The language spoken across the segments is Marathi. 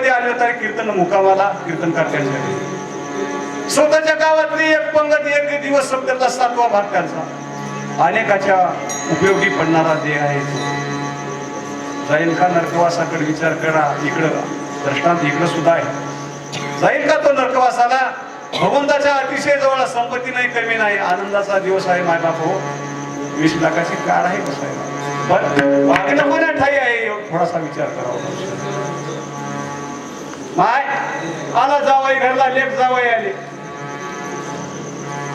मध्ये आले तरी कीर्तन मुकामाला कीर्तन करण्यासाठी. स्वतःच्या गावातली एक पंगत एक दिवस समजला 7वा भाग त्यांचा अनेकाच्या उपयोगी पडणारा देह आहे. जाईल का नरकवासाकडे विचार करा. इकडं दृष्टांत इकडं सुद्धा आहे. जाईल का तो नरकवासाला? भगवंताच्या अतिशय जवळ संपत्ती नाही, कमी नाही, आनंदाचा दिवस आहे मायबाप हो. 20 लाखाची कार आहे बसायला, पण वागणं पण ठाई आहे. थोडासा विचार करावा. माय आला जावाई घरला, लेक जावाई आले,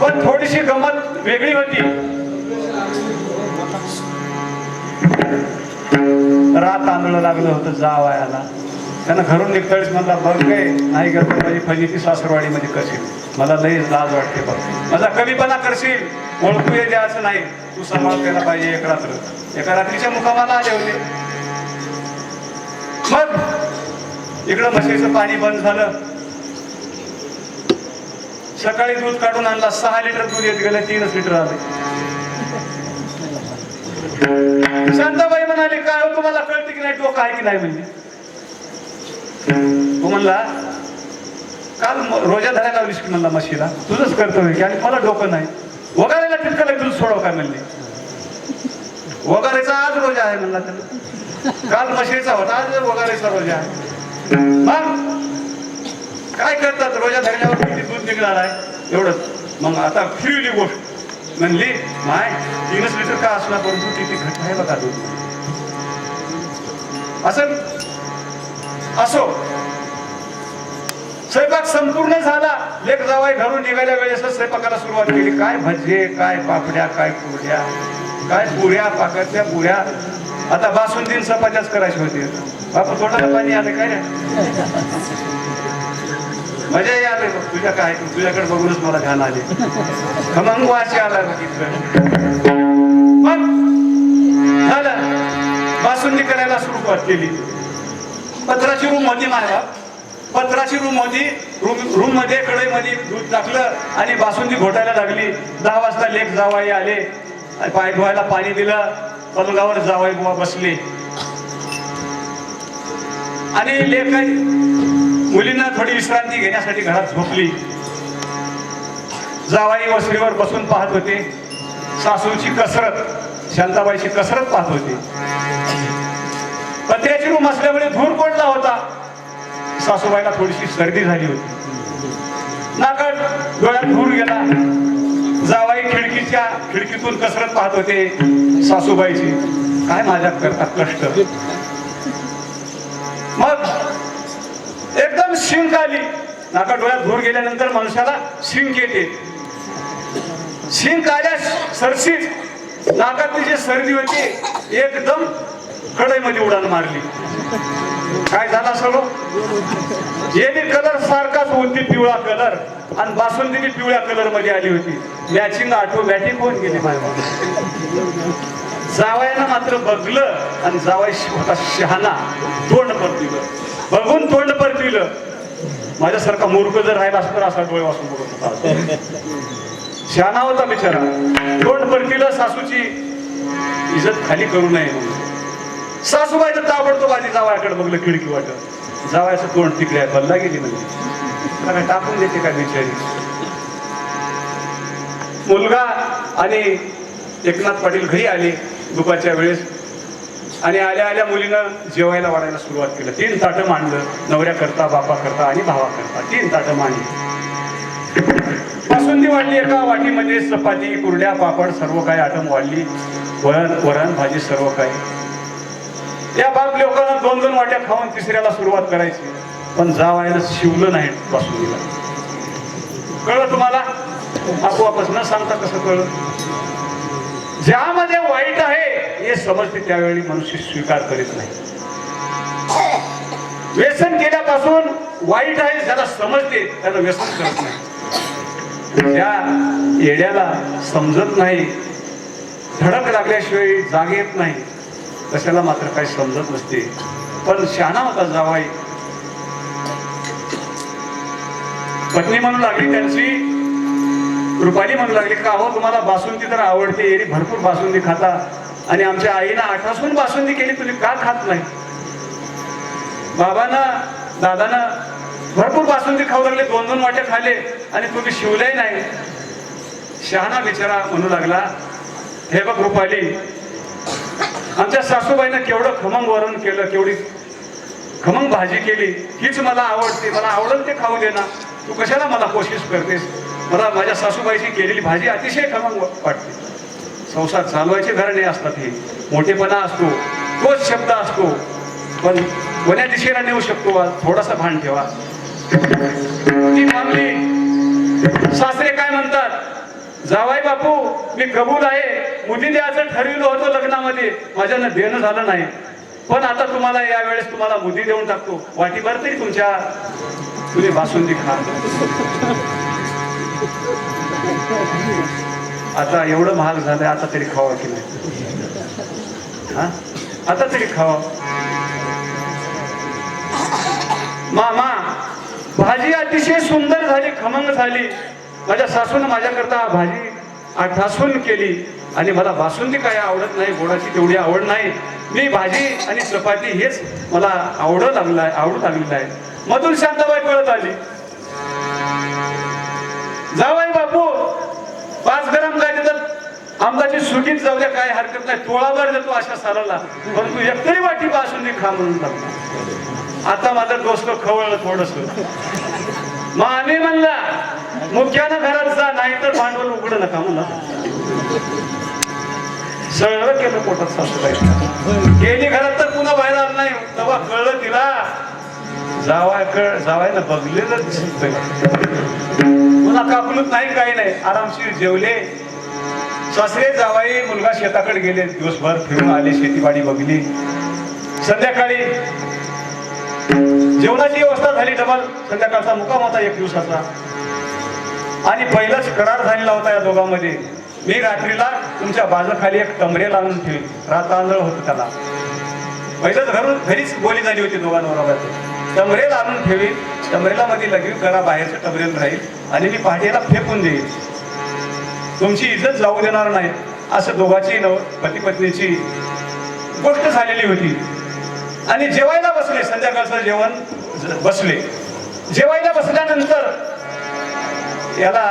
पण थोडीशी गमत वेगळी होती. रात आंदोलन लागलं होतं जावयाला. त्यानं घरून निघताळीच म्हणला, बघ काय नाही करतो माझी फजिती सासरवाडी मध्ये करशील, मला लई लाज वाटते बघ, माझा कमीपणा करशील, ओळखू ये द्यायचं नाही, तू सांभाळ केला पाहिजे. एक रात्र एका रात्रीच्या मुकामाला आले होते. मग इकडं म्हशीचं पाणी बंद झालं. सकाळी दूध काढून आणला, 6 लिटर दूध येत गेलं, 3च लिटर आले. शांताबाई म्हणाली, काय हो तुम्हाला कळते की नाही, डोकं आहे की नाही? म्हणजे तो म्हणला, काल रोजा धरायला लावलीस की म्हणला म्हशीला, तुझंच कर्तव्य की, आणि मला डोकं नाही. वगारेला तितकं दूध सोडव काय म्हणले. वगारेचा आज रोजा आहे म्हणला त्याला, काल म्हशीचा होता, आज वगारेचा रोजा आहे. मग काय करतात, रोजा धरल्यावर किती दूध निघणार आहे एवढंच. मग आता फिरवली गोष्ट, म्हणली माय 3च लिटर का असला, परंतु किती घट आहे बघा दूध. असो स्वयंपाक संपूर्ण झाला. लेक जावाई घरून निघाल्या वेळेस स्वयंपाकाला सुरुवात केली. काय भजे, काय पापड्या, काय कुरड्या, काय पुऱ्या, पाकातल्या पुऱ्या. आता बासुंदी चपात्याच करायची होती. बापू तोंडाला पाणी आलं काय रे, मजा आले तुझ्या, काय तुझ्याकडे बघूनच मला ध्यान आले. खमंग वाशी आला बघितलं. मग झालं, बासुंदी करायला सुरुवात केली. पत्राची रूम होती माझ्या, पत्राची रूम होती. रूम मध्ये कढईमध्ये दूध टाकलं आणि बासुंदी घोटायला लागली. 10 वाजता लेक जावाई आले, पाय धुवायला पाणी दिलं. पलंगावर जावाई बुवा बसले आणि लेक मुलींना थोडी विश्रांती घेण्यासाठी घरात झोपली. जावाई वसरीवर बसून पाहत होते. सासूची कसरत, शांताबाईची कसरत पाहत होते. पत्र्याची रूम असल्यामुळे धूर पडला होता. सासूबाईला थोडीशी सर्दी झाली होती. नाकात डोळ्यात धूर गेला. जावाई खिडकीतून कसरत पाहत होते सासूबाईची. काय माझ्या करता कष्ट. मग एकदम शिंक आली. नाका डोळ्यात धूर गेल्यानंतर माणसाला शिंक येते. शिंक आल्या सरशीच नाकातली जी सर्दी होती एकदम कढईमध्ये उडान मारली. काय झाला सगळं, हे बी कलर सारखाच होती, पिवळा कलर, आणि बासुंदी बी पिवळ्या कलर मध्ये आली होती. मॅचिंग ऑटोमॅटिक होऊन गेली. जावयानं मात्र बघलं आणि जावाई होता शहाणा, तोंड परतिलं. बघून तोंड परतिलं. माझ्यासारखा मूर्ख जर राहिला असतो तर असा डोळे वाचून बघत होता. शहाणा होता बिचारा. तोंड परतिलं. सासूची इज्जत खाली करू नये म्हणून सासूबाईचं ताबडतोब आधी जावयाकडे बघलं खिडकी वाटत. जावयाचं तोंड तिकडे बल्ला गेली म्हणजे काय टाकून देते काय बिचारी. मुलगा आणि एकनाथ पाटील घरी आले दुपारच्या वेळेस आणि आल्या आल्या मुलीनं जेवायला वाढायला सुरुवात केलं. 3 ताटं मांडलं. नवऱ्या करता, बापा करता आणि भावा करता 3 ताटं मांडली. बासुंदी वाढली. एका वाटीमध्ये चपाती, कुरड्या, पापड सर्व काही आटम वाढली. वरण भाजी सर्व काही. या बाप लोकांना 2-2 वाट्या खाऊन तिसऱ्याला सुरुवात करायची. पण जावायला शिवलं नाही बासुंदीला. कळलं तुम्हाला? आपोआपच न सांगता कसं कळलं? ज्यामध्ये वाईट आहे हे समजते त्यावेळी मनुष्य स्वीकार करीत नाही. व्यसन केल्यापासून वाईट आहे ज्याला समजते त्याला व्यसन करत नाही. ज्या येड्याला समजत नाही, धडक लागल्याशिवाय जाग येत नाही, तशाला मात्र काही समजत नसते. पण शहाणा होता जावाई. पत्नी म्हणू लागली त्यांची, रुपाली म्हणू लागली, का हो तुम्हाला बासुंदी तर आवडते, एरी भरपूर बासुंदी खाता आणि आमच्या आईनं 8 बासुंदी केली, तुम्ही का खात नाही? बाबांना दादानं भरपूर बासुंदी खाऊ लागले, 2-2 वाटे खाल्ले आणि तुम्ही शिवलंही नाही. शहाणा बिचारा म्हणू लागला, हे बघ रुपाली, आमच्या सासूबाईनं केवढं खमंग वरण केलं, केवढी खमंग भाजी केली, हीच मला आवडते, मला आवडेल ते खाऊ दे ना, तू कशाला मला कोशिश करतेस? मला माझ्या सासूबाईची केलेली भाजी अतिशय खमंग वाटते. संसार चालवायचे घराणे असतात, हे मोठेपणा असतो, तोच शब्द असतो, पण कोण्या दिशेला नेऊ शकतो थोडासा भान ठेवा. ती मामली सासरे काय म्हणतात, जावाई बापू मी कबूल आहे, मुली द्यायचं ठरविलं होतं लग्नामध्ये, माझ्यानं देणं झालं नाही, पण आता तुम्हाला यावेळेस तुम्हाला मुदी देऊन टाकतो, वाटीभर तरी तुम्ही बासुंदी खा. आता एवढं महाग झालंय, आता तरी खावा की नाही? हा, आता तरी खावा. मामा भाजी अतिशय सुंदर झाली, खमंग झाली, माझ्या सासूनं माझ्याकरता भाजी ठासून केली आणि मला बासुंदी काय आवडत नाही, गोडाची तेवढी आवड नाही, मी भाजी आणि चपाती हेच मला आवडू लागलेलं आहे. मधून शांताबाई पळत आली, जावाई बापू 5 ग्राम काय देतात, आंबाची सुगीत जाऊ द्या, काय हरकत नाही, तोळाभर देतो अशा सालाला, परंतु एकतरी वाटी बासुंदी खा म्हणून लागला. आता माझं डोसलं खवळलं थोडस. मग आम्ही म्हणला मुख्यानं घरात जा, नाही तर भांडवल उघडं नका म्हणला. सगळं केलं पोटात सासूबाई, गेली घरात तर पुन्हा बाहेर आलं नाही. तेव्हा कळलं तिला, जावायला बघलेलं पुन्हा कापलूच नाही, काही नाही, आरामशीर जेवले. सासरे जावाई मुलगा शेताकडे गेले, दिवसभर फिरून आले, शेतीवाडी बघली. संध्याकाळी जेवणाची व्यवस्था झाली, डबल संध्याकाळचा मुक्काम होता 1 दिवसाचा, आणि पहिलाच करार झालेला होता या दोघांमध्ये, मी रात्रीला तुमच्या बाजूखाली एक टमरे लावून ठेवीन. रातांदळ होतं त्याला, पहिलंच घरीच बोली झाली होती दोघांवर, टमरे लावून ठेवीन, टमरेला मध्ये लगेच करा, बाहेरचं टमरेल राहील, आणि मी पहाटेला फेकून देईन, तुमची इज्जत जाऊ देणार नाही. असं दोघांची पती पत्नीची गोष्ट झालेली होती. आणि जेवायला बसले, संध्याकाळचं जेवण बसले. जेवायला बसल्यानंतर याला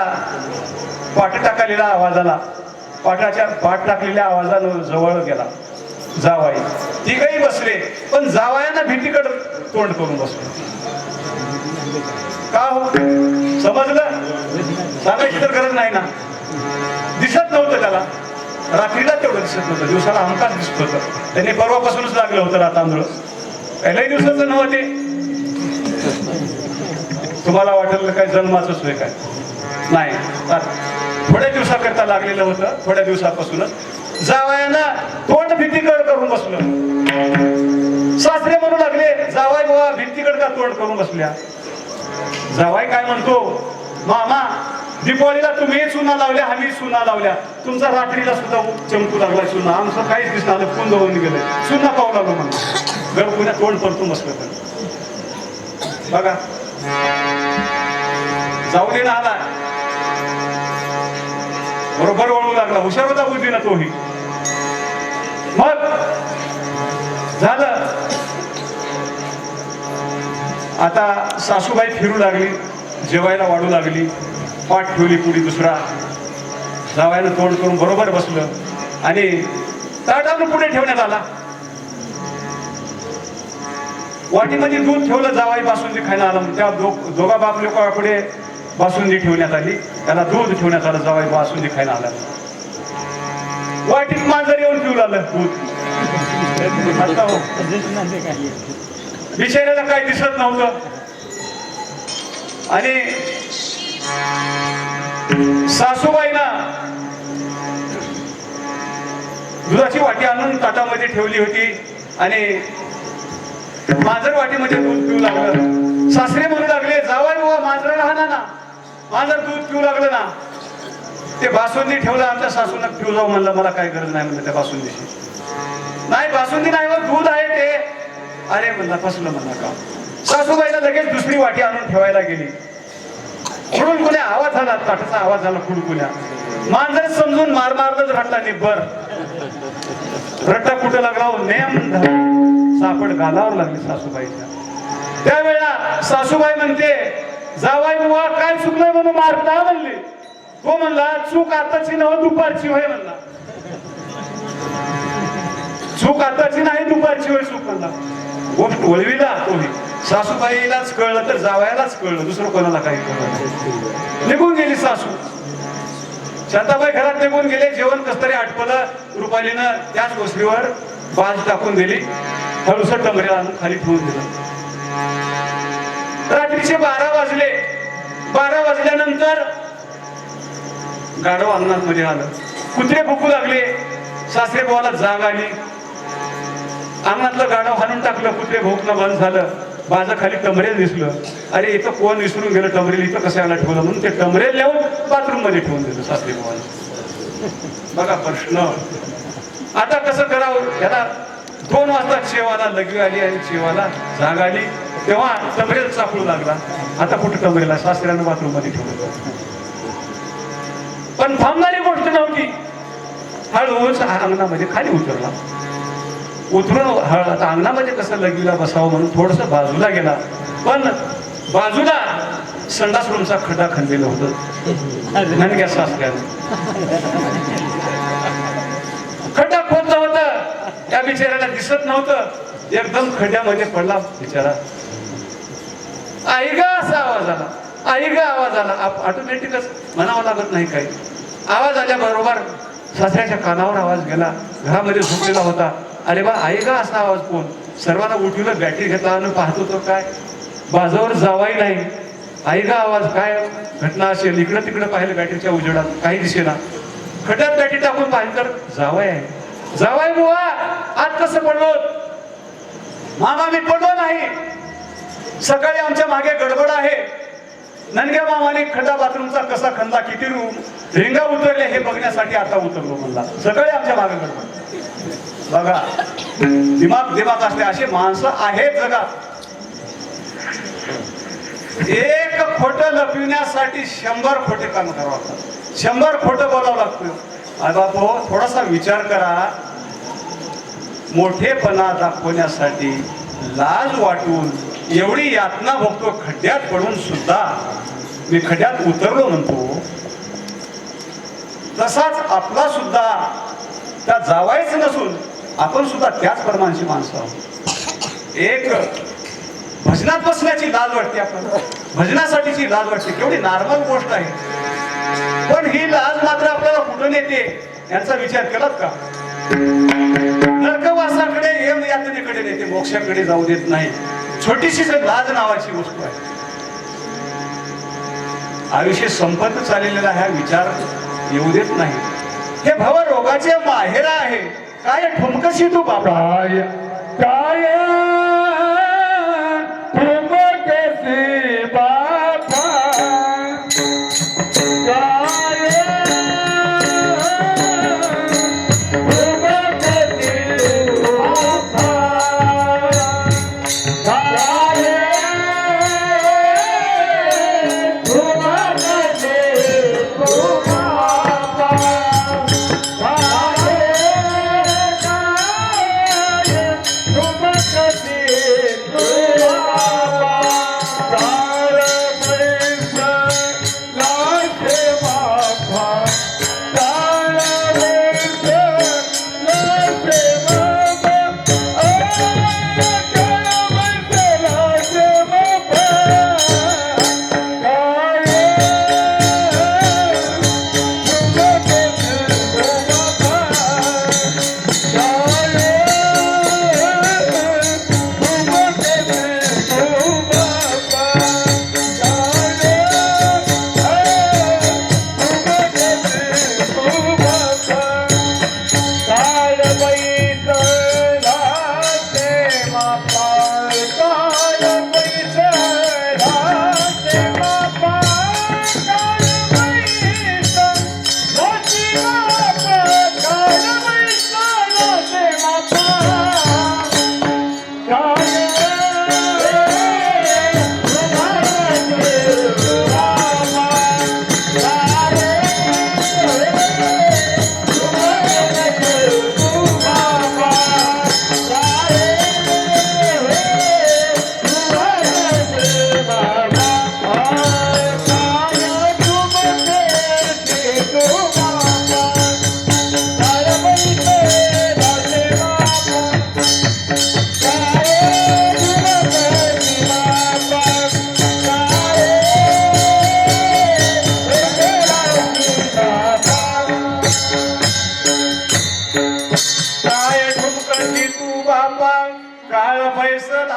पाठ टाकलेला आवाज आला, पाठ टाकलेल्या आवाजानं जवळ गेला जावाई. तिघही बसले, पण जावायांना भीतीकडे तोंड करून बसले. का हो, समजलं? सांगायची तर गरज नाही ना. दिसत नव्हतं त्याला, रात्रीला तेवढं दिसत नव्हतं, दिवसाला हमखास दिसत होतं. त्यांनी परवापासूनच लागलं होतं रातांदूळ, पहिल्याही दिवसाचं नव्हतं ते. तुम्हाला वाटलं काय जन्माचंच होय काय? नाही, थोड्या दिवसाकरता लागलेलं होतं, थोड्या दिवसापासूनच. जावयानं तोंड भीतीकड करून बसलं. सासरे म्हणू लागले, जावाई बाबा भीतीकड का तोंड करून बसल्या? जावाई काय म्हणतो, मामा दीपावलीला तुम्ही चुना लावल्या, आम्ही चुना लावल्या, तुमचा रात्रीला सुद्धा चमकू लागला चुना, आमचं काहीच दिसणार, पुंद होऊन गेलं, चुना पाहू लागलो म्हणून घर पुण्या तोंड परतून बसलं. तर बघा, जाऊ दे ना, आला बरोबर वळू लागला, हुशार होता बुद्धीला तोही. मग झालं, आता सासूबाई फिरू लागली, जेवायला वाढू लागली, पाठ ठेवली पुढे दुसरा. जावायला तोंड करून बरोबर बसलं आणि ताटानं पुढे ठेवण्यात आला. वाटीमध्ये दूध ठेवलं, जावाई बासुंदी खायला आला. त्या दोघा बाप लोकांपुढे बासुंदी ठेवण्यात आली, त्याला दूध ठेवण्यात आलं, जावाई बासुंदी खायला आला. वाटीत मांजर येऊन पिऊ लागलं दूध. बिचाऱ्याला काही दिसत नव्हतं. आणि सासूबाईना दुधाची वाटी आणून ताटामध्ये ठेवली होती आणि मांजर वाटीमध्ये दूध पिऊ लागलं. सासरे म्हणू लागले, जावाई बाबा मांजर राहणार ना, मांजर दूध पिऊ लागलं ना. ते बासुंदी ठेवलं, आमच्या सासून पिऊ जाऊ म्हणलं, मला काय गरज नाही म्हणलं त्या बासुंदीची. नाही बासुंदी नाही, दूध आहे ते. अरे म्हणला, फसलं म्हणला का. सासूबाईला लगेच दुसरी वाटी आणून ठेवायला गेली. खुडकुल्या आवाज झाला, ताटाचा आवाज झाला खुडकुल्या. मांजर समजून मारलंच रट्टा निब्बर. रट्टा कुठं लागला, नेम सापड गालावर लागली सासूबाईच्या. त्यावेळेला सासूबाई म्हणते, जावाई बुवा काय चुकलंय म्हणून मारता म्हणले. तो म्हणला, चूक आताची नव दुपारची होय म्हणला. चूक आताची नाही दुपारची होय चूक म्हणला. गोष्ट वळविला कोणी. सासूबाईलाच कळलं तर जावयालाच कळलं, दुसरं कोणाला काही कळलं. निघून गेली सासू. शांताबाई घरात निघून गेले. जेवण कस तरी आटपलं. रुपालीनं त्याच गोष्टीवर बाज टाकून दिली. हळूसर टमऱ्याला आणून खाली ठेवून दिलं. रात्रीचे 12 वाजले. 12 वाजल्यानंतर गाढव अंगणात मध्ये आलं. कुत्रे भुकू लागले. सासरे बुवाला जाग आली. अंगणातलं गाढव हाणून टाकलं. कुत्रे भोकणं बंद झालं. बाजा खाली टमरेल दिसलं. अरे इथं कोण विसरून गेलं टमरेल, इथं कशाला ठेवलं म्हणून ते टमरेल नेऊन बाथरूम मध्ये ठेवून दिलं सासरे बुवाला. बघा प्रश्न. आता कसं करावं. याला 2 वाजता शेवाला लघवी आली आणि शेवाला जाग आली. तेव्हा टमरेल चापडू लागला. आता कुठं टमरेला, सासऱ्यानं बाथरूम मध्ये ठेवलं. पण थांबणारी गोष्ट नव्हती. हळूच अंगणामध्ये खाली उतरला. उतरून आता अंगणामध्ये कसं लघवीला बसावं म्हणून थोडस बाजूला गेला. पण बाजूला संडास रूमचा खड्डा खणलेलं होतं. ननग्या सासऱ्यानं खड्डा खोदलं होतं. त्या बिचाऱ्याला दिसत नव्हतं. एकदम खड्ड्यामध्ये पडला बिचारा. आई ग असा आवाज आला. आई ग आवाज आला. ऑटोमॅटिकच म्हणावं लागत नाही काही. आवाज आल्याबरोबर सासऱ्याच्या कानावर आवाज गेला. घरामध्ये झोपलेला होता. अरे बा आई ग असा आवाज कोण. सर्वांना उठवलं. बॅटरी घेतला आणि पाहतो तो काय बाजावर जावाई नाही. आई ग आवाज काय घटना असेल. इकडं तिकडं पाहिलं बॅटरीच्या उजेडात काही दिसेना. खड्ड्यात बॅटरी टाकून पाहिलं तर जावाई आहे. जावाई बुवा आज कसं पडलो. मामा मी पडलो नाही. सकाळी आमच्या मागे गडबड आहे. ननग्या मामाने खड्डा बाथरूमचा कसा खणला, किती रिंगा उतरले हे बघण्यासाठी आता उतरलो म्हणला. सकाळी आमच्या मागे गडबड. बघा दिमाग असले असे माणसं आहेत जगात. एक खोटं लपविण्यासाठी 100 खोटे काम करावं लागतात. 100 खोटं बोलावं लागतं. अरे बापो थोडासा विचार करा. मोठेपणा दाखवण्यासाठी लाज वाटून एवढी यातना भोगतो. खड्ड्यात पडून सुद्धा मी खड्ड्यात उतरलो म्हणतो. तसाच आपला सुद्धा त्या जावायच नसून आपण सुद्धा त्याच प्रमाणची माणसं आहोत. एक भजनात बसण्याची लाज वाटते. आपल्याला भजनासाठीची लाज वाटते. केवढी नॉर्मल गोष्ट आहे. पण ही लाज मात्र आपल्याला कुठून येते याचा विचार केलात का. नरकवासाकडे यातनेकडे नेते, मोक्षाकडे जाऊ देत नाही. छोटीशी लाज नावाची गोष्ट आहे. आयुष्य संपत चाललेला ह्या विचार येऊ देत नाही. हे भव रोगाचे माहेर आहे. काय ठुमकशी तू बाबा. काय काय ठुमकशी बाबा. काय ठुमकशी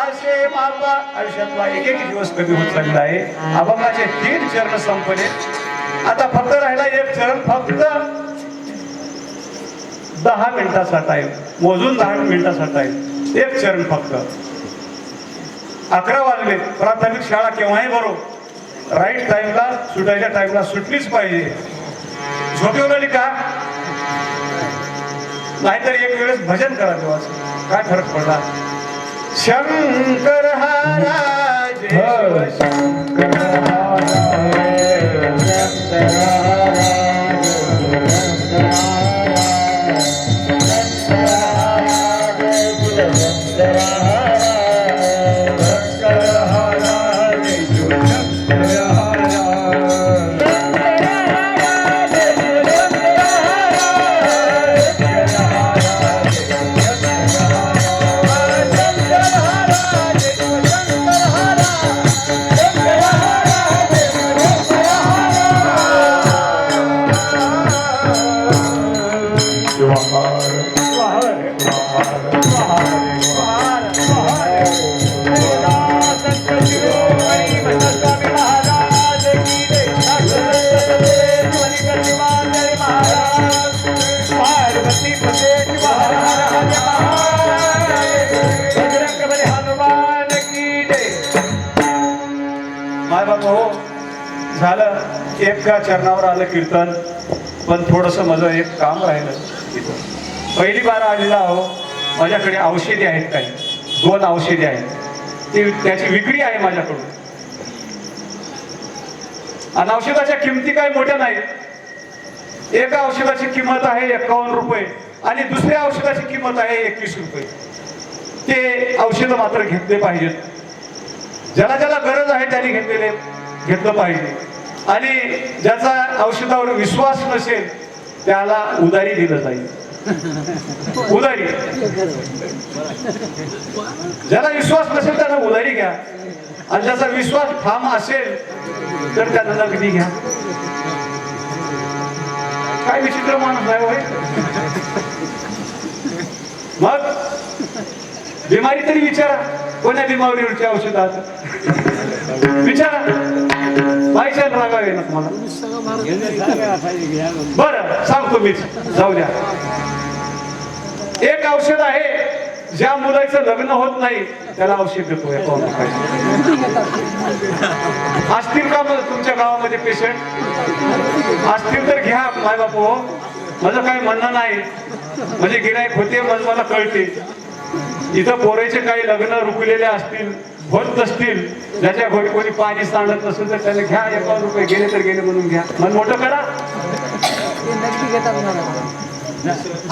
असे माझा आयुष्यातला एक एक दिवस कमी होत चालला आहे. अभंगाचे 3 चरण संपले. आता फक्त राहिला एक चरण, फक्त 10 मिनिटाचा टाइम, मोजून 10 मिनिटाचा टाइम, एक चरण फक्त. 11 वाजले. प्राथमिक शाळा केव्हाही भरो, राईट टाइमला सुटायच्या टाइमला सुटलीच पाहिजे. झोपेवली का नाहीतर एक वेळेस भजन करा देवाचं, काय फरक पडला. शंकर हाराज झालं. एका चरणावर आलं कीर्तन, पण थोडंसं माझं एक काम राहिलं तिथं. पहिली बार आलेला आहो. माझ्याकडे औषधी आहेत, काही 2 औषधी आहेत, त्याची विक्री आहे माझ्याकडून. आणि औषधाच्या किमती काही मोठ्या नाहीत. एका औषधाची किंमत आहे 51 रुपये आणि दुसऱ्या औषधाची किंमत आहे 21 रुपये. ते औषध मात्र घेतले पाहिजेत. ज्याला ज्याला गरज आहे त्यांनी घेतलं पाहिजे. आणि ज्याचा औषधावर विश्वास नसेल त्याला उधारी दिलं जाईल. उधारी. ज्याला विश्वास नसेल त्याला उधारी घ्या, आणि ज्याचा विश्वास ठाम असेल तर त्याला नगदी घ्या. काय विचित्र माणूस आहे होय. मग बिमारी तरी विचारा, कोण्या बिमारीवरची औषधात विचारा. पाहिजे रागावे ना तुम्हाला. बरं सांगतो मीच, जाऊ द्या. एक औषध आहे, ज्या मुलाचं लग्न होत नाही त्याला औषध देतो. असतील का तुमच्या गावामध्ये पेशंट? असतील तर घ्या माय बापू. माझं काही म्हणणं नाही, म्हणजे गिराईक होते मला कळते. इथं पोराचे काही लग्न रुकलेले असतील, होत नसतील, ज्याच्या घरी कोणी पाणी सांडत नसेल तर त्याने घ्या. 51 रुपये गेले तर गेले म्हणून घ्या, मन मोठं करा.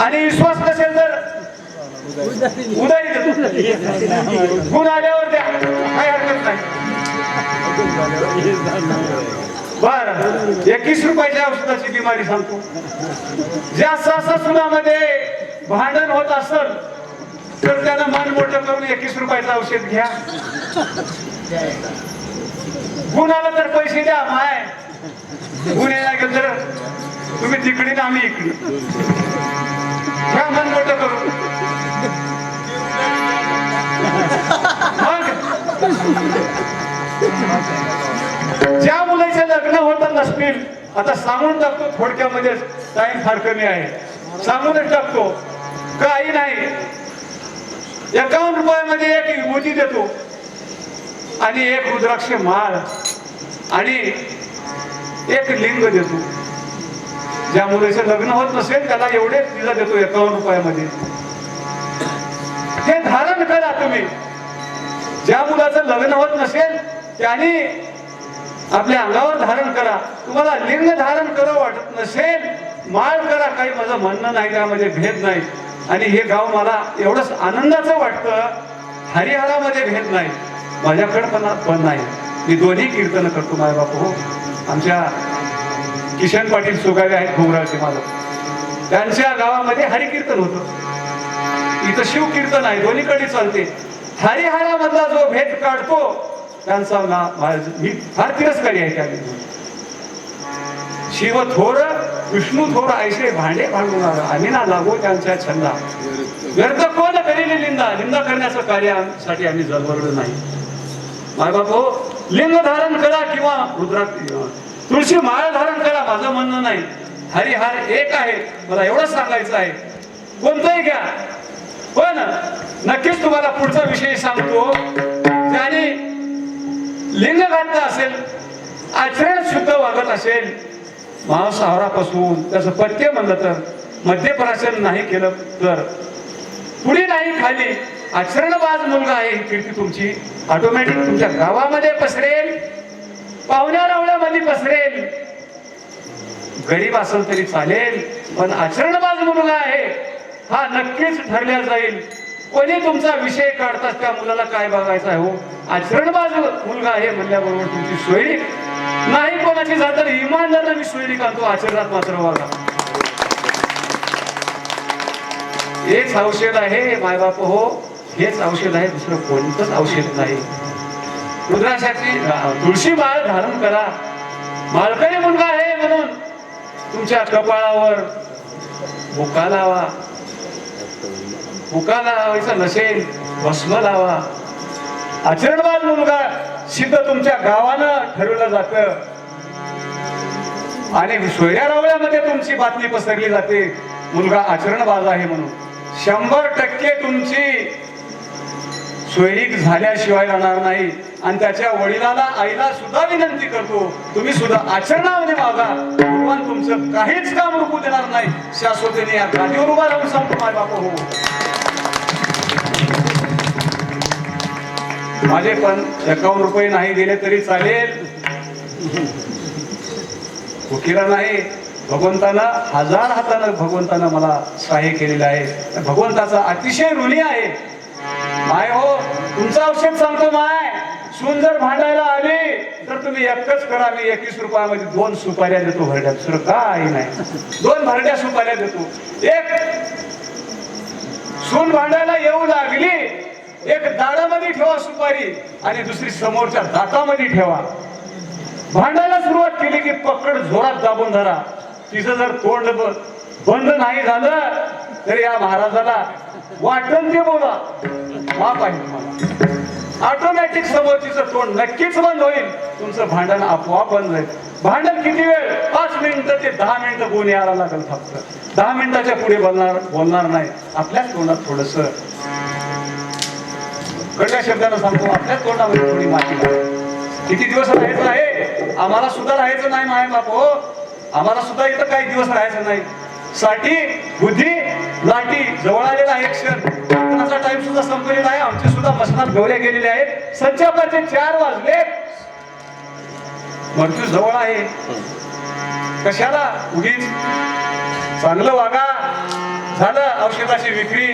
आणि विश्वास नसेल तर उधारी देतो. गुण आल्यावर द्या, काही हरकत नाही. बर 21 रुपयाच्या औषधाची बिमारी सांगतो. ज्या सासूमध्ये भांडण होत असेल तर त्यानं मन मोठं करून 21 रुपयाचं औषध घ्या. गुण आला तर पैसे द्या. माय गुण यायला गेलं तर तुम्ही तिकडे ना आम्ही इकडे. घ्या मन मोठं करून. ज्या मुलाचे लग्न होत नसतील, आता सांगून टाकतो थोडक्यामध्ये, टाइम फार कमी आहे, सांगूनच टाकतो. काही नाही, 51 रुपयामध्ये एक विभूती देतो आणि एक रुद्राक्ष माळ आणि एक लिंग देतो. ज्या मुलाचं लग्न होत नसेल त्याला एवढेच दिला देतो 51 रुपयामध्ये. हे धारण करा तुम्ही. ज्या मुलाचं लग्न होत नसेल त्याने आपल्या अंगावर धारण करा. तुम्हाला लिंग धारण करा वाटत नसेल, माळ करा. काही माझं म्हणणं नाही, त्यामध्ये भेद नाही. आणि हे गाव मला एवढंच आनंदाचं वाटतं, हरिहरामध्ये भेद नाही, माझ्याकडे पण नाही. मी दोन्ही कीर्तन करतो माझ्या बापू. हो, आमच्या किशन पाटील सुगावे आहेत घोगराचे मालक, त्यांच्या गावामध्ये हरिकीर्तन होतं. इथं शिवकीर्तन आहे, दोन्हीकडे चालते. हरिहरामधला जो भेद काढतो त्यांचा मी फार तिरस्कारी आहे. त्या शिव थोर विष्णू थोर ऐसे भांडे भांडवणार आम्ही ना लागू त्यांच्या छंदा व्यर्थ कोण करेली निंदा निंदा करण्याचं कार्यासाठी आम्ही जगवलो नाही. मायबाप हो, लिंग धारण करा किंवा रुद्राक्ष तुळशी माळ धारण करा माझं म्हणणं नाही. हरिहर एक आहे, मला एवढंच सांगायचं आहे. कोणतंही घ्या, पण नक्कीच तुम्हाला पुढचा विषय सांगतो. ज्याने लिंग घातलं असेल, आचरण शुद्ध वागत असेल, मांसाहारापासून त्याचं पथ्य म्हणलं तर, मद्यप्राशन नाही केलं तर, पुढे नाही खाली, आचरणबाज मुलगा आहे ही कीर्ती तुमची ऑटोमॅटिक तुमच्या गावामध्ये पसरेल, पाहुण्या रावळ्यामध्ये पसरेल. गरीब असेल तरी चालेल, पण आचरणबाज मुलगा आहे हा नक्कीच ठरल्या जाईल. कोणी तुमचा विषय काढतात त्या मुलाला काय बघायचं आहे हो, आचरणबाज मुलगा आहे म्हणल्याबरोबर तुमची सोयरी नाही कोणाची झाली तर इमानदार मी सोयरी काढतो, आचरणात मात्र वागा. हेच औषध आहे मायबाप हो, हेच औषध आहे, दुसरं कोणतंच औषध नाही. रुद्राक्षाची तुळशी माळ धारण करा. माळकरी मुलगा आहे म्हणून तुमच्या कपाळावर बुका लावा, बुका लावायचं नसेल भस्म लावा. आचरणबाज मुलगा सिद्ध तुमच्या गावानं ठरवलं जातं आणि सोयऱ्या रावळ्यामध्ये तुमची बातमी पसरली जाते मुलगा आचरणबाज आहे म्हणून. 100% तुमची सोयरीक झाल्याशिवाय राहणार नाही. आणि त्याच्या वडिलाला आईला सुद्धा विनंती करतो, तुम्ही सुद्धा आचरणामध्ये वागा. भगवान तुमचं काहीच काम रुकू देणार नाही. शाश्वतीने या गादीवर उभा राहून सांगतो माझे बाप हो. माझे पण 51 रुपये नाही दिले तरी चालेल, फुकीरा नाही. भगवंतानं 1000 हातानं भगवंतानं मला सहाय्य केलेलं आहे. भगवंताचा अतिशय ऋणी आहे. माय हो, तुमचं औषध सांगतो माय. सून जर भांडायला आली तर तुम्ही एकच करा, मी 21 रुपयामध्ये 2 सुपाऱ्या देतो भरड्या, दुसरं काही नाही. 2 भरड्या सुपाऱ्या देतो. एक सून भांडायला येऊ लागली, एक दाढामध्ये ठेवा सुपारी आणि दुसरी समोरच्या दातामध्ये ठेवा. भांडायला सुरुवात केली की पकड जोरात दाबून धरा. तिचं जर तोंड बंद नाही झालं तर या महाराजाला वाटण ते बोला, माफ आहे तुम्हाला. ऑटोमॅटिक समोरचीचं तोंड नक्कीच बंद होईल, तुमचं भांडण आपोआप बंद होईल. भांडण किती वेळ? 5 मिनिटं ते 10 मिनिटं गुण यायला लागेल फक्त. 10 मिनिटाच्या पुढे बोलणार नाही. आपल्याच तोंडात थोडस कडल्या शब्दानं सांगतो, आपल्याच तोंडामध्ये थोडी माती लागेल. किती दिवस राहायचं आहे? आम्हाला सुद्धा राहायचं नाही माय बाप हो, आम्हाला सुद्धा इथं काही दिवस राहायचं नाही. साठी बुद्धी लाटी जवळ आलेला आहे क्षण. कीर्तनाचा टाइम सुद्धा संपलेला आहे. आमचे सुद्धा मसनात गवल्या गेलेले आहेत. संध्याकाळचे 4 वाजले, मृत्यू जवळ आहे. कशाला उगीच चांगलं वागा. झालं औषधाची विक्री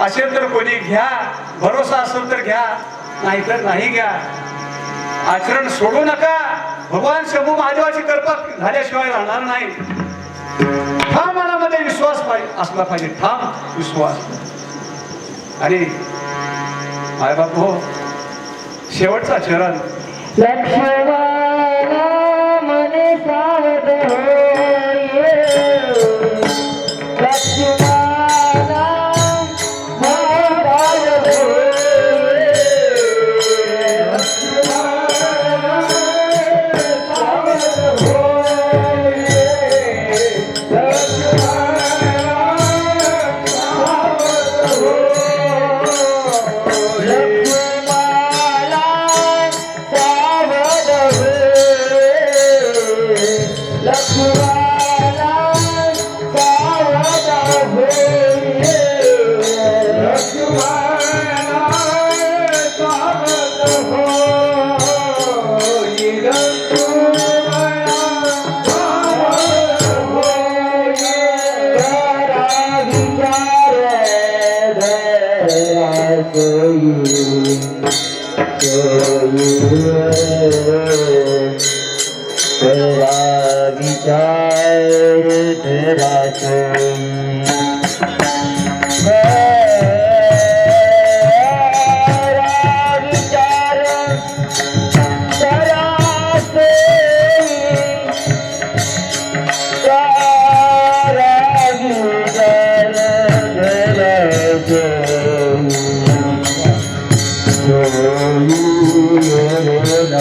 असेल तर कोणी घ्या, भरोसा असेल तर घ्या, नाहीतर नाही घ्या. आचरण सोडू नका. भगवान शंभू महादेवाची कृपा झाल्याशिवाय राहणार नाही. ठाम मनामध्ये विश्वास असला पाहिजे, ठाम विश्वास. आणि मायबाप हो, शेवटचा चरण. लक्ष्मणा मने सावध होय, लक्ष्मणा सावध होय, लक्ष्मणा सावध होय,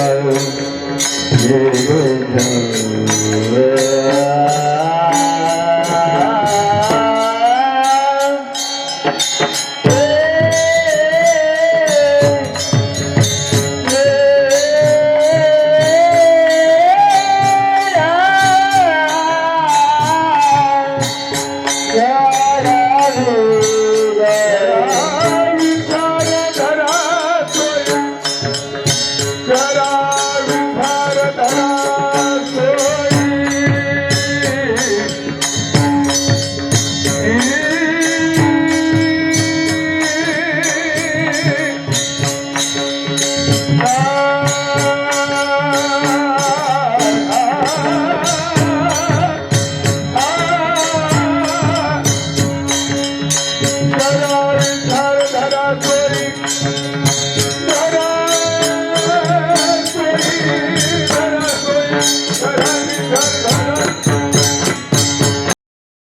ये ग जाऊ